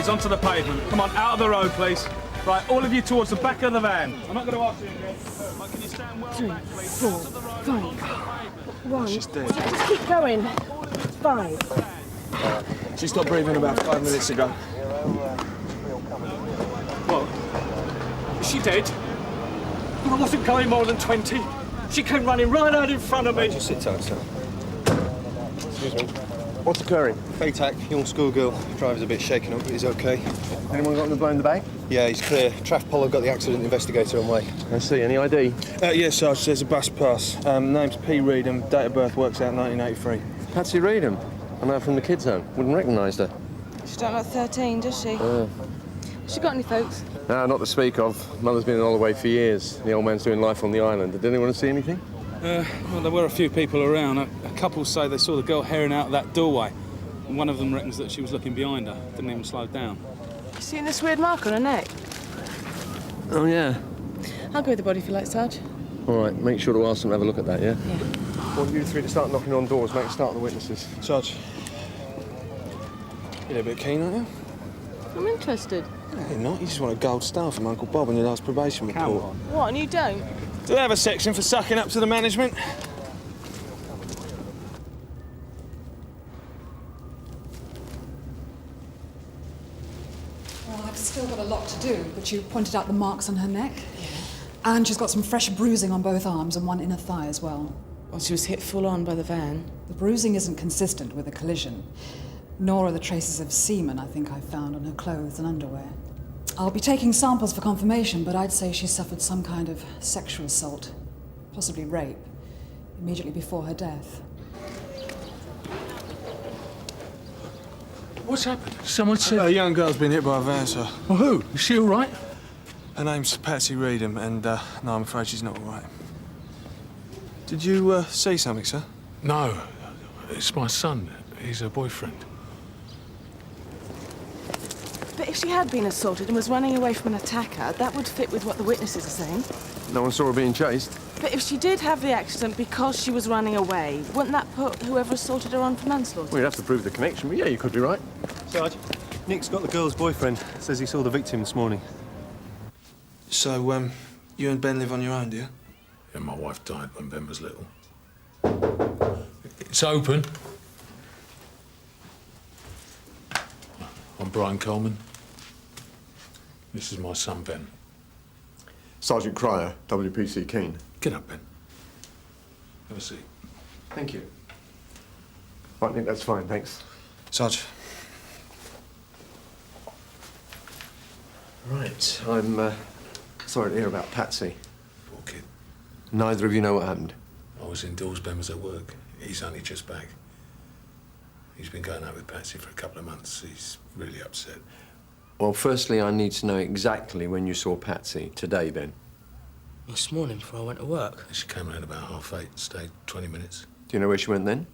please, onto the pavement. Come on, out of the road, please. Right, all of you towards the back of the van. I'm not going to ask you again. Right, can you stand well back, please? 3, 4, 5, 1. She's dead. Just keep going. 5. She stopped breathing about 5 minutes ago. What? Is she dead? I wasn't going more than 20. She came running right out in front of me. Just sit tight, sir. Excuse me. What's occurring? Fatak, young schoolgirl. Driver's a bit shaken up, but he's OK. Anyone got him blown in the bag? Yeah, he's clear. Traff Polo got the accident investigator on way. I see. Any ID? Yes, Sarge. There's a bus pass. Name's P. Reedham. Date of birth works out 1983. Patsy Reedham. I know her from the kids' home. Wouldn't recognise her. She don't look 13, does she? She got any folks? No, not to speak of. Mother's been in Holloway for years. The old man's doing life on the island. Did anyone see anything? Well, there were a few people around. A couple say they saw the girl herring out of that doorway. And one of them reckons that she was looking behind her. Didn't even slow down. You seen this weird mark on her neck? Oh, yeah. I'll go with the body if you like, Sarge. All right, make sure to ask them to have a look at that, yeah? Yeah. I want you three to start knocking on doors, make a start on the witnesses. Sarge, you're a bit keen, aren't you? I'm interested. No, you're not. You just want a gold star from Uncle Bob on your last probation report. What, and you don't? Do they have a section for sucking up to the management? Well, I've still got a lot to do, but you pointed out the marks on her neck. Yeah. And she's got some fresh bruising on both arms and one inner thigh as well. Well, she was hit full on by the van. The bruising isn't consistent with a collision, nor are the traces of semen I think I found on her clothes and underwear. I'll be taking samples for confirmation, but I'd say she suffered some kind of sexual assault, possibly rape, immediately before her death. What's happened? Someone said... A young girl's been hit by a van, sir. Well, who? Is she all right? Her name's Patsy Reedham, and no, I'm afraid she's not all right. Did you see something, sir? No. It's my son. He's her boyfriend. But if she had been assaulted and was running away from an attacker, that would fit with what the witnesses are saying. No one saw her being chased? But if she did have the accident because she was running away, wouldn't that put whoever assaulted her on for manslaughter? Well, you'd have to prove the connection, but yeah, you could be right. Sarge, Nick's got the girl's boyfriend. Says he saw the victim this morning. So, you and Ben live on your own, do you? Yeah, my wife died when Ben was little. It's open. I'm Brian Coleman. This is my son, Ben. Sergeant Cryer, W.P.C. Keane. Get up, Ben. Have a seat. Thank you. Right, Nick, that's fine, thanks. Sarge. Right, I'm sorry to hear about Patsy. Poor kid. Neither of you know what happened? I was indoors, Ben was at work. He's only just back. He's been going out with Patsy for a couple of months. He's really upset. Well, firstly, I need to know exactly when you saw Patsy. Today, Ben. This morning before I went to work. She came around about 8:30, stayed 20 minutes. Do you know where she went then?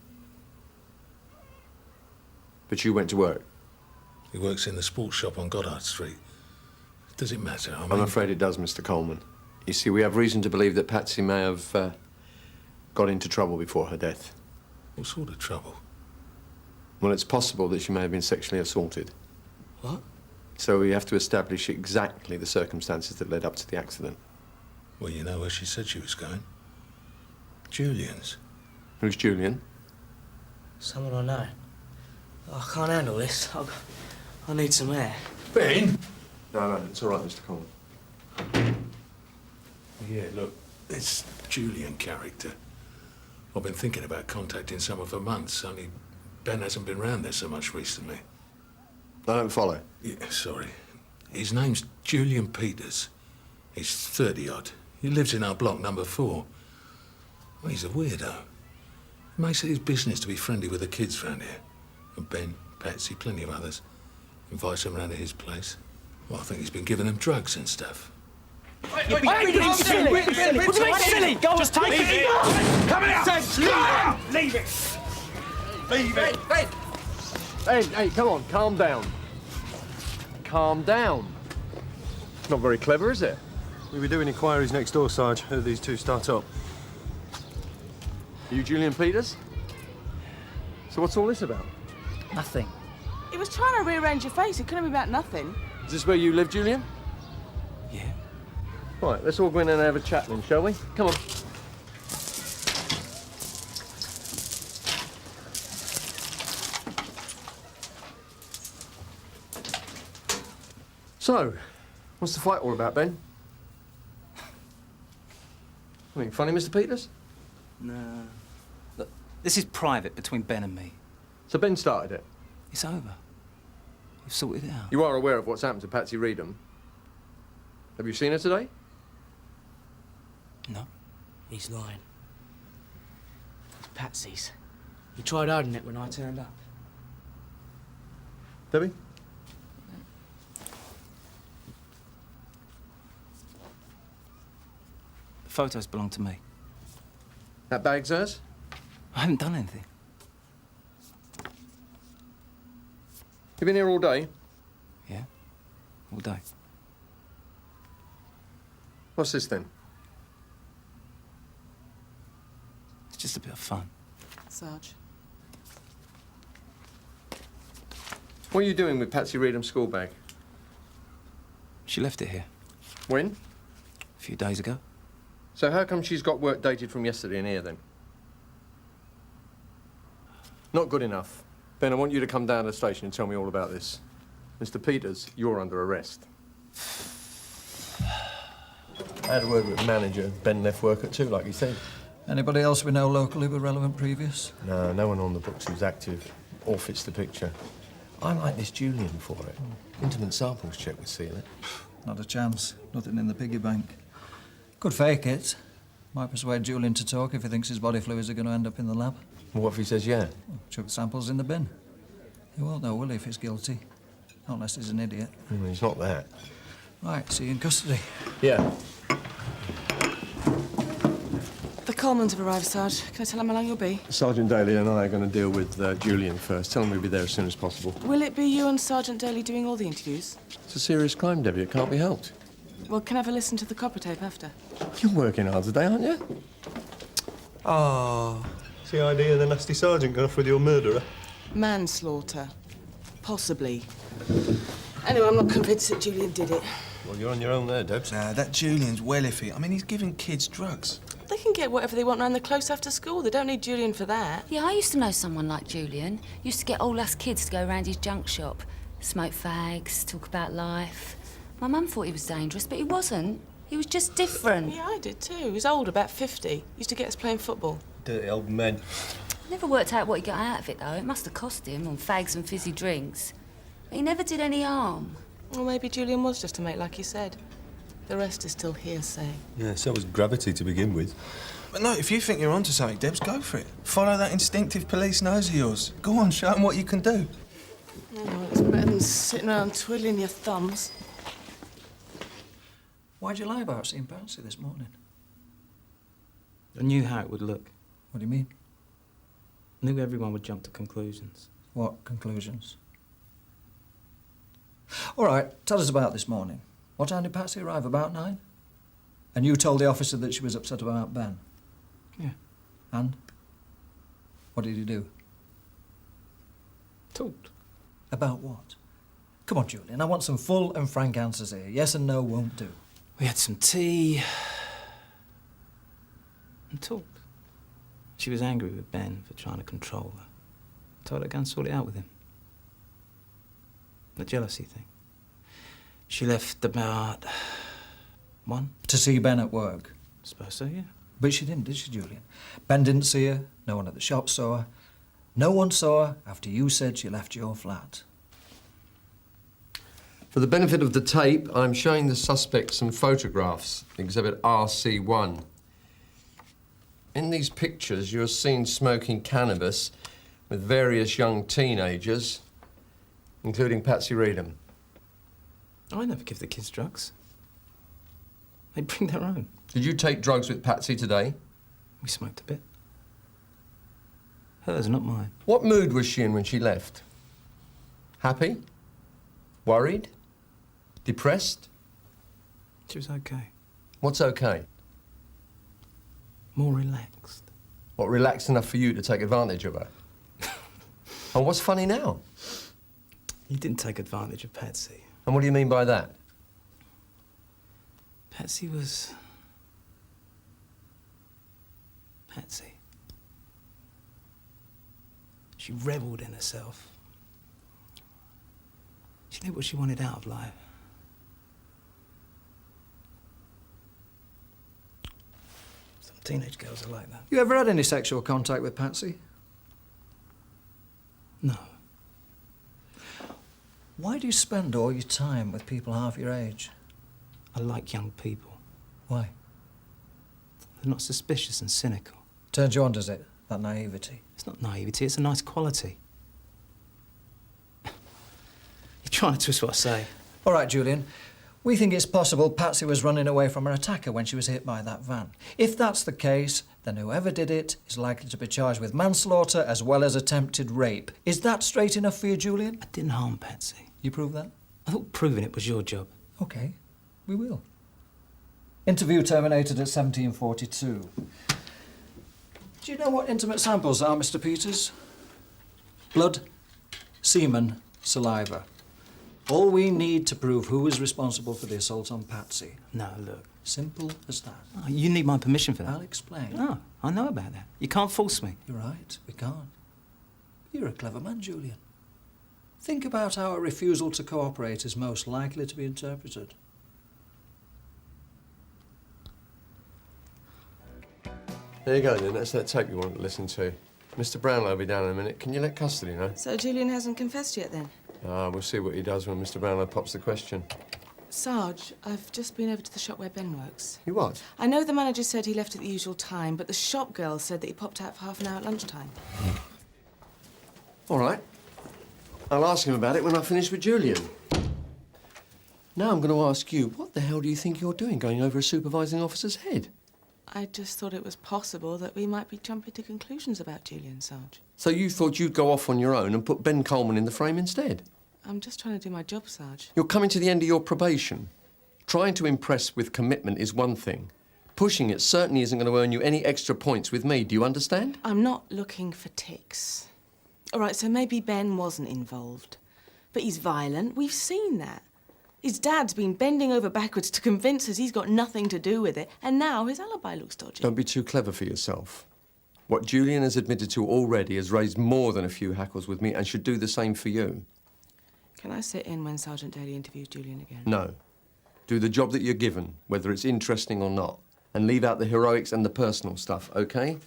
But you went to work? He works in the sports shop on Goddard Street. Does it matter? I mean... I'm afraid it does, Mr. Coleman. You see, we have reason to believe that Patsy may have got into trouble before her death. What sort of trouble? Well, it's possible that she may have been sexually assaulted. What? So we have to establish exactly the circumstances that led up to the accident. Well, you know where she said she was going. Julian's. Who's Julian? Someone I know. I can't handle this. I need some air. Ben? No, it's all right, Mr. Coleman. Yeah, look, it's Julian character. I've been thinking about contacting some of her months, only Ben hasn't been round there so much recently. I don't follow. Yeah, sorry. His name's Julian Peters. He's 30-odd. He lives in our block, number 4. Well, he's a weirdo. He makes it his business to be friendly with the kids round here. And Ben, Patsy, plenty of others. Invites them round to his place. Well, I think he's been giving them drugs and stuff. Wait, silly! What do you mean silly? Go just take it! Coming out! Leave it! Leave it! Hey, come on, calm down. Calm down. Not very clever, is it? We were doing inquiries next door, Sarge. Heard these two start up. Are you Julian Peters? So what's all this about? Nothing. He was trying to rearrange your face. It couldn't be about nothing. Is this where you live, Julian? Yeah. Right, let's all go in and have a chat then, shall we? Come on. So, what's the fight all about, Ben? I mean, funny, Mr. Peters? No. Look, this is private between Ben and me. So Ben started it? It's over. We've sorted it out. You are aware of what's happened to Patsy Reedham? Have you seen her today? No. He's lying. It's Patsy's. He tried hiding it when I turned up. Debbie? The photos belong to me. That bag's hers? I haven't done anything. You been here all day? Yeah, all day. What's this then? It's just a bit of fun. Sarge. What are you doing with Patsy Reedham's school bag? She left it here. When? A few days ago. So how come she's got work dated from yesterday in here then? Not good enough. Ben, I want you to come down to the station and tell me all about this. Mr. Peters, you're under arrest. I had a word with the manager. Ben left work at 2, like he said. Anybody else we know locally with relevant previous? No, no one on the books who's active or fits the picture. I like this Julian for it. Intimate samples check with sealing. Not a chance. Nothing in the piggy bank. Could fake it. Might persuade Julian to talk if he thinks his body fluids are going to end up in the lab. Well, what if he says yeah? Well, chuck the samples in the bin. He won't know, will he, if he's guilty? Not unless he's an idiot. He's not that. Right, see you in custody. Yeah. The Colemans have arrived, Sarge. Can I tell them how long you'll be? Sergeant Daly and I are going to deal with Julian first. Tell him we'll be there as soon as possible. Will it be you and Sergeant Daly doing all the interviews? It's a serious crime, Debbie. It can't be helped. Well, can I have a listen to the copper tape after? You're working hard today, aren't you? Ah. CID and the nasty sergeant going off with your murderer? Manslaughter. Possibly. Anyway, I'm not convinced that Julian did it. Well, you're on your own there, Debs. Nah, that Julian's well iffy. I mean, he's giving kids drugs. They can get whatever they want round the close after school. They don't need Julian for that. Yeah, I used to know someone like Julian. Used to get all us kids to go round his junk shop. Smoke fags, talk about life. My mum thought he was dangerous, but he wasn't. He was just different. Yeah, I did too. He was old, about 50. Used to get us playing football. Dirty old men. Never worked out what he got out of it, though. It must have cost him on fags and fizzy drinks. But he never did any harm. Well, maybe Julian was just a mate, like you said. The rest is still hearsay. Yeah, so was gravity to begin with. But no, if you think you're onto something, Debs, go for it. Follow that instinctive police nose of yours. Go on, show them what you can do. Oh, well, it's better than sitting around twiddling your thumbs. Why'd you lie about seeing Patsy this morning? I knew how it would look. What do you mean? I knew everyone would jump to conclusions. What conclusions? All right, tell us about this morning. What time did Patsy arrive? About 9? And you told the officer that she was upset about Ben? Yeah. And? What did you do? Talked. About what? Come on, Julian, I want some full and frank answers here. Yes and no won't do. We had some tea and talked. She was angry with Ben for trying to control her. Told her to go and sort it out with him. The jealousy thing. She left about 1. To see Ben at work? Suppose so, yeah. But she didn't, did she, Julian? Ben didn't see her, no one at the shop saw her. No one saw her after you said she left your flat. For the benefit of the tape, I'm showing the suspect some photographs, exhibit RC1. In these pictures, you're seen smoking cannabis with various young teenagers, including Patsy Reedham. I never give the kids drugs. They bring their own. Did you take drugs with Patsy today? We smoked a bit. Hers, not mine. What mood was she in when she left? Happy? Worried? Depressed? She was okay. What's okay? More relaxed. What, relaxed enough for you to take advantage of her? And what's funny now? You didn't take advantage of Patsy. And what do you mean by that? Patsy was... Patsy. She revelled in herself. She knew what she wanted out of life. Some teenage girls are like that. You ever had any sexual contact with Patsy? No. Why do you spend all your time with people half your age? I like young people. Why? They're not suspicious and cynical. Turns you on, does it? That naivety? It's not naivety, it's a nice quality. You're trying to twist what I say. All right, Julian. We think it's possible Patsy was running away from her attacker when she was hit by that van. If that's the case, then whoever did it is likely to be charged with manslaughter as well as attempted rape. Is that straight enough for you, Julian? I didn't harm Patsy. You prove that? I thought proving it was your job. OK, we will. Interview terminated at 17:42. Do you know what intimate samples are, Mr. Peters? Blood, semen, saliva. All we need to prove who is responsible for the assault on Patsy. No, look. Simple as that. Oh, you need my permission for that. I'll explain. No, I know about that. You can't force me. You're right, we can't. You're a clever man, Julian. Think about how a refusal to cooperate is most likely to be interpreted. There you go, then. That's that tape you wanted to listen to. Mr. Brownlow will be down in a minute. Can you let custody know? So Julian hasn't confessed yet, then? We'll see what he does when Mr. Brownlow pops the question. Sarge, I've just been over to the shop where Ben works. You what? I know the manager said he left at the usual time, but the shop girl said that he popped out for half an hour at lunchtime. All right. I'll ask him about it when I finish with Julian. Now I'm going to ask you, what the hell do you think you're doing going over a supervising officer's head? I just thought it was possible that we might be jumping to conclusions about Julian, Sarge. So you thought you'd go off on your own and put Ben Coleman in the frame instead? I'm just trying to do my job, Sarge. You're coming to the end of your probation. Trying to impress with commitment is one thing. Pushing it certainly isn't going to earn you any extra points with me. Do you understand? I'm not looking for ticks. All right, so maybe Ben wasn't involved. But he's violent. We've seen that. His dad's been bending over backwards to convince us he's got nothing to do with it, and now his alibi looks dodgy. Don't be too clever for yourself. What Julian has admitted to already has raised more than a few hackles with me and should do the same for you. Can I sit in when Sergeant Daly interviews Julian again? No. Do the job that you're given, whether it's interesting or not, and leave out the heroics and the personal stuff, OK?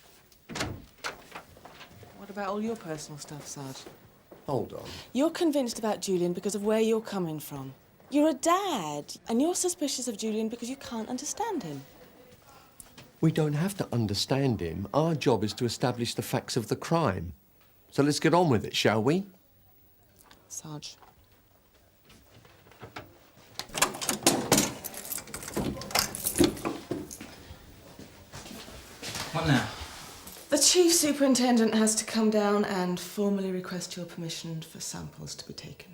What about all your personal stuff, Sarge? Hold on. You're convinced about Julian because of where you're coming from. You're a dad, and you're suspicious of Julian because you can't understand him. We don't have to understand him. Our job is to establish the facts of the crime. So let's get on with it, shall we? Sarge. What now? The Chief Superintendent has to come down and formally request your permission for samples to be taken.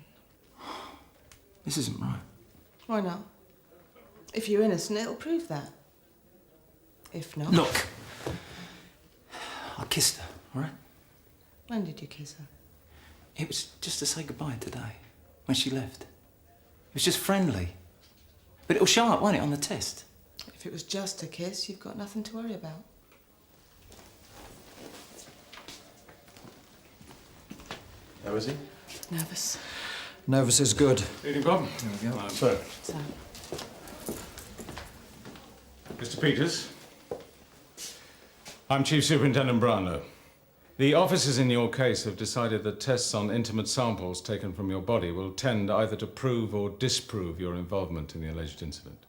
This isn't right. Why not? If you're innocent, it'll prove that. If not... Look! I kissed her, all right? When did you kiss her? It was just to say goodbye today, when she left. It was just friendly. But it'll show up, won't it, on the test? If it was just a kiss, you've got nothing to worry about. How is he? Nervous. Nervous is good. Evening, Bob. There we go. Sir. So, Mr. Peters. I'm Chief Superintendent Brownlow. The officers in your case have decided that tests on intimate samples taken from your body will tend either to prove or disprove your involvement in the alleged incident.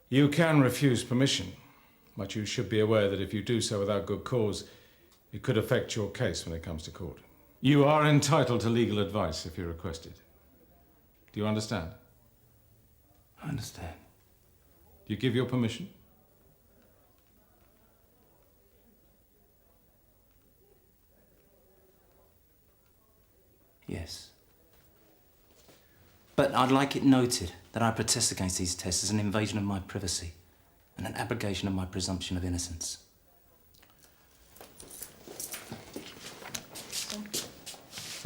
You can refuse permission, but you should be aware that if you do so without good cause, it could affect your case when it comes to court. You are entitled to legal advice if you request it. Do you understand? I understand. Do you give your permission? Yes. But I'd like it noted that I protest against these tests as an invasion of my privacy and an abrogation of my presumption of innocence.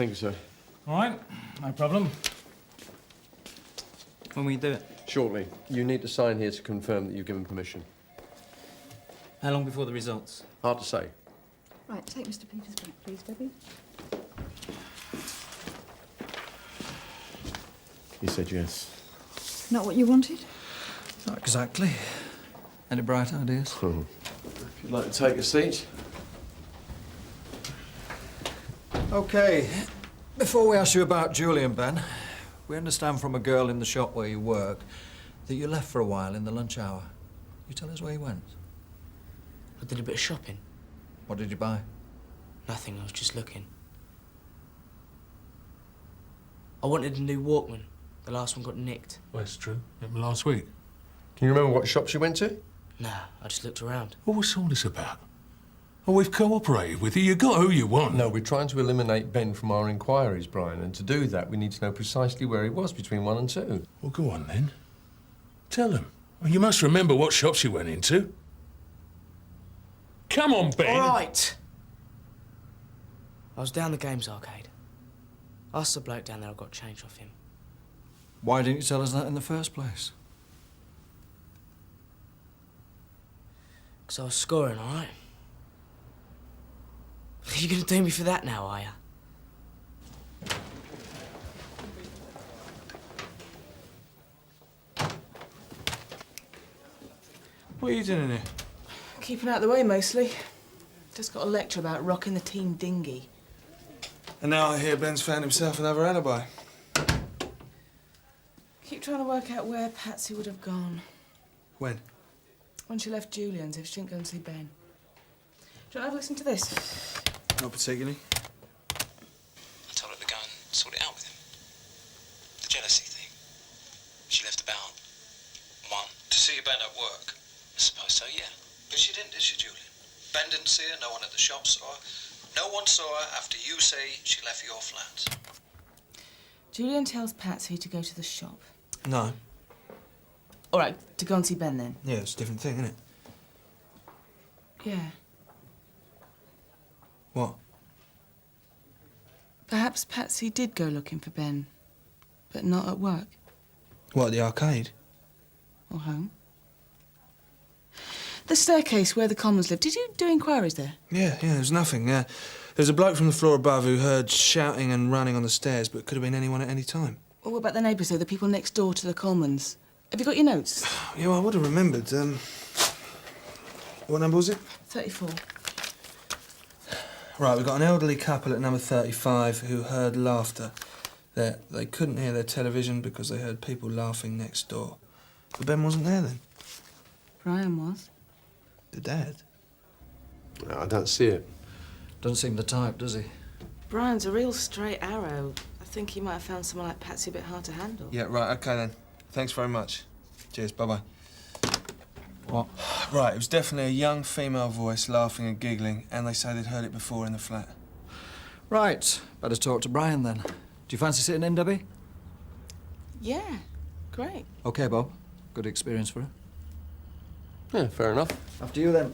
Thank you, sir. All right, no problem. When will you do it? Shortly. You need to sign here to confirm that you've given permission. How long before the results? Hard to say. Right, take Mr. Peters back, please, Debbie. He said yes. Not what you wanted? Not exactly. Any bright ideas? If you'd like to take a seat. OK. Before we ask you about Julian, Ben, we understand from a girl in the shop where you work that you left for a while in the lunch hour. You tell us where you went? I did a bit of shopping. What did you buy? Nothing, I was just looking. I wanted a new Walkman. The last one got nicked. Well, that's true. Happened last week. Can you remember what shops you went to? Nah, I just looked around. Well, what's all this about? Oh, we've cooperated with you. You got who you want. No, we're trying to eliminate Ben from our inquiries, Brian, and to do that, we need to know precisely where he was between 1 and 2. Well, go on, then. Tell him. Well, you must remember what shops you went into. Come on, Ben. All right. I was down the games arcade. Asked the bloke down there I got change off him. Why didn't you tell us that in the first place? Because I was scoring, all right? Are you going to do me for that now, are you? What are you doing in here? Keeping out of the way, mostly. Just got a lecture about rocking the team dinghy. And now I hear Ben's found himself another alibi. Keep trying to work out where Patsy would have gone. When? When she left Julian's, if she didn't go and see Ben. Do you want to have a listen to this? Not particularly. I told her to go and sort it out with him. The jealousy thing. She left about 1. To see Ben at work? I suppose so, yeah. But she didn't, did she, Julian? Ben didn't see her, no one at the shop saw her. No one saw her after you say she left your flat. Julian tells Patsy to go to the shop. No. All right, to go and see Ben then. Yeah, it's a different thing, isn't it? Yeah. What? Perhaps Patsy did go looking for Ben, but not at work. What, at the arcade? Or home. The staircase where the Commons live. Did you do inquiries there? Yeah, there's nothing, yeah. There's a bloke from the floor above who heard shouting and running on the stairs, but it could have been anyone at any time. Well, what about the neighbours, though, the people next door to the Commons? Have you got your notes? Yeah, well, I would have remembered. What number was it? 34. Right, we've got an elderly couple at number 35 who heard laughter. They couldn't hear their television because they heard people laughing next door. But Ben wasn't there then. Brian was. The dad? No, I don't see it. Doesn't seem the type, does he? Brian's a real straight arrow. I think he might have found someone like Patsy a bit hard to handle. Yeah, right, OK then. Thanks very much. Cheers, bye-bye. What? Right, it was definitely a young female voice laughing and giggling, and they say they'd heard it before in the flat. Right, better talk to Brian then. Do you fancy sitting in, Debbie? Yeah, great. OK, Bob. Good experience for her. Yeah, fair enough. After you, then.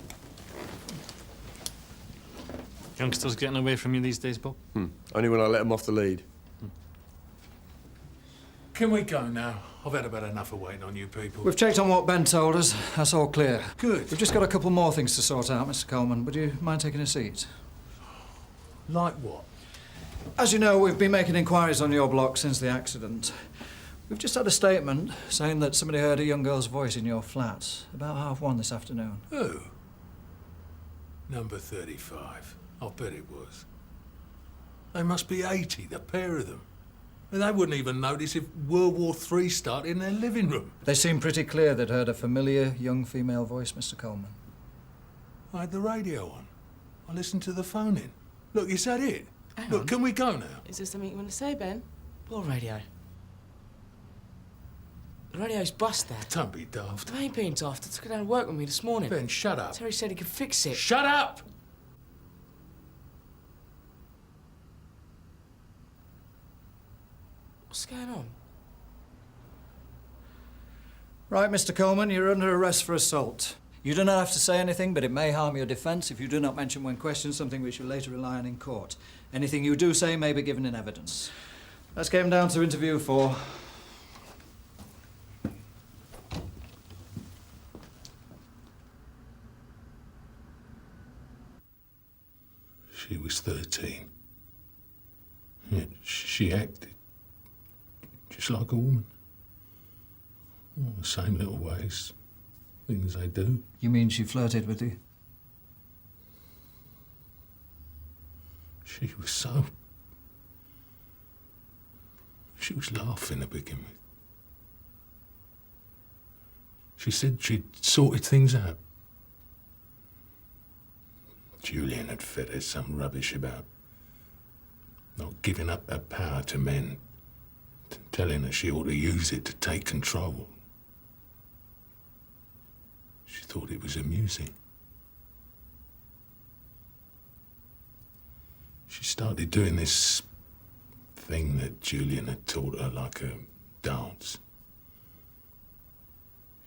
Youngsters getting away from you these days, Bob? Only when I let them off the lead. Can we go now? I've had about enough of waiting on you people. We've checked on what Ben told us. That's all clear. Good. We've just got a couple more things to sort out, Mr. Coleman. Would you mind taking a seat? Like what? As you know, we've been making inquiries on your block since the accident. We've just had a statement saying that somebody heard a young girl's voice in your flat about 1:30 this afternoon. Who? Number 35. I'll bet it was. They must be 80, the pair of them. And they wouldn't even notice if World War III started in their living room. They seem pretty clear they'd heard a familiar young female voice, Mr. Coleman. I had the radio on. I listened to the phone in. Look, is that it? Look, can we go now? Is there something you want to say, Ben? What radio? The radio's bust, Dad. Don't be daft. I ain't being daft. I took it down to work with me this morning. Ben, shut up. Terry said he could fix it. Shut up! What's going on? Right, Mr. Coleman, you're under arrest for assault. You do not have to say anything, but it may harm your defence if you do not mention when questioned something which you later rely on in court. Anything you do say may be given in evidence. Let's get him down to interview 4. She was 13. Yet she acted just like a woman. All the same little ways, things they do. You mean she flirted with you? She was laughing to begin with. She said she'd sorted things out. Julian had fed her some rubbish about not giving up her power to men, telling her she ought to use it to take control. She thought it was amusing. She started doing this thing that Julian had taught her, like a dance.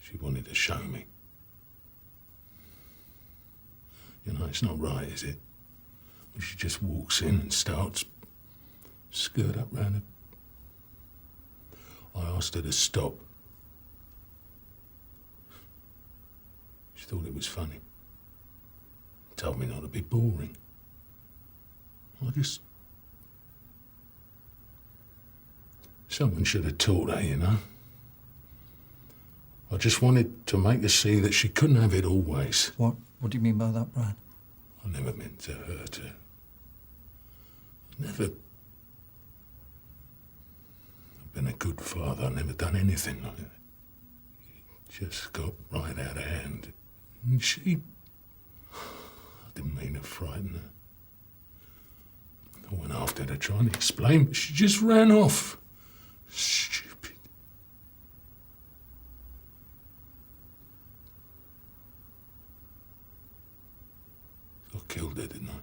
She wanted to show me. You know, it's not right, is it? When she just walks in and starts, skirt up round her. I asked her to stop. She thought it was funny. Told me not to be boring. Someone should have taught her, you know. I just wanted to make her see that she couldn't have it always. What do you mean by that, Brian? I never meant to hurt her. I've been a good father. I've never done anything like that. It just got right out of hand. And I didn't mean to frighten her. I went after her trying to explain, but she just ran off. Stupid. I killed her, didn't I?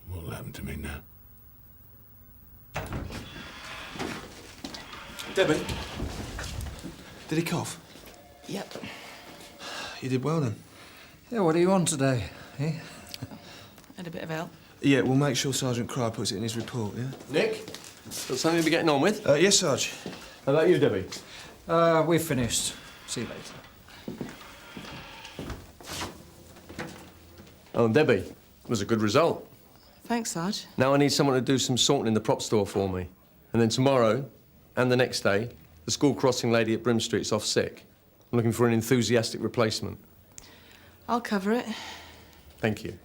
What'll happen to me now? Debbie, did he cough? Yep. You did well then. Yeah, what are you on today, eh? Had a bit of help. Yeah, we'll make sure Sergeant Cryer puts it in his report, yeah? Nick, got something to be getting on with? Yes, Sarge. How about you, Debbie? We've finished. See you later. Oh, Debbie, it was a good result. Thanks, Sarge. Now I need someone to do some sorting in the prop store for me. And then tomorrow, and the next day, the school crossing lady at Brim Street's off sick. I'm looking for an enthusiastic replacement. I'll cover it. Thank you.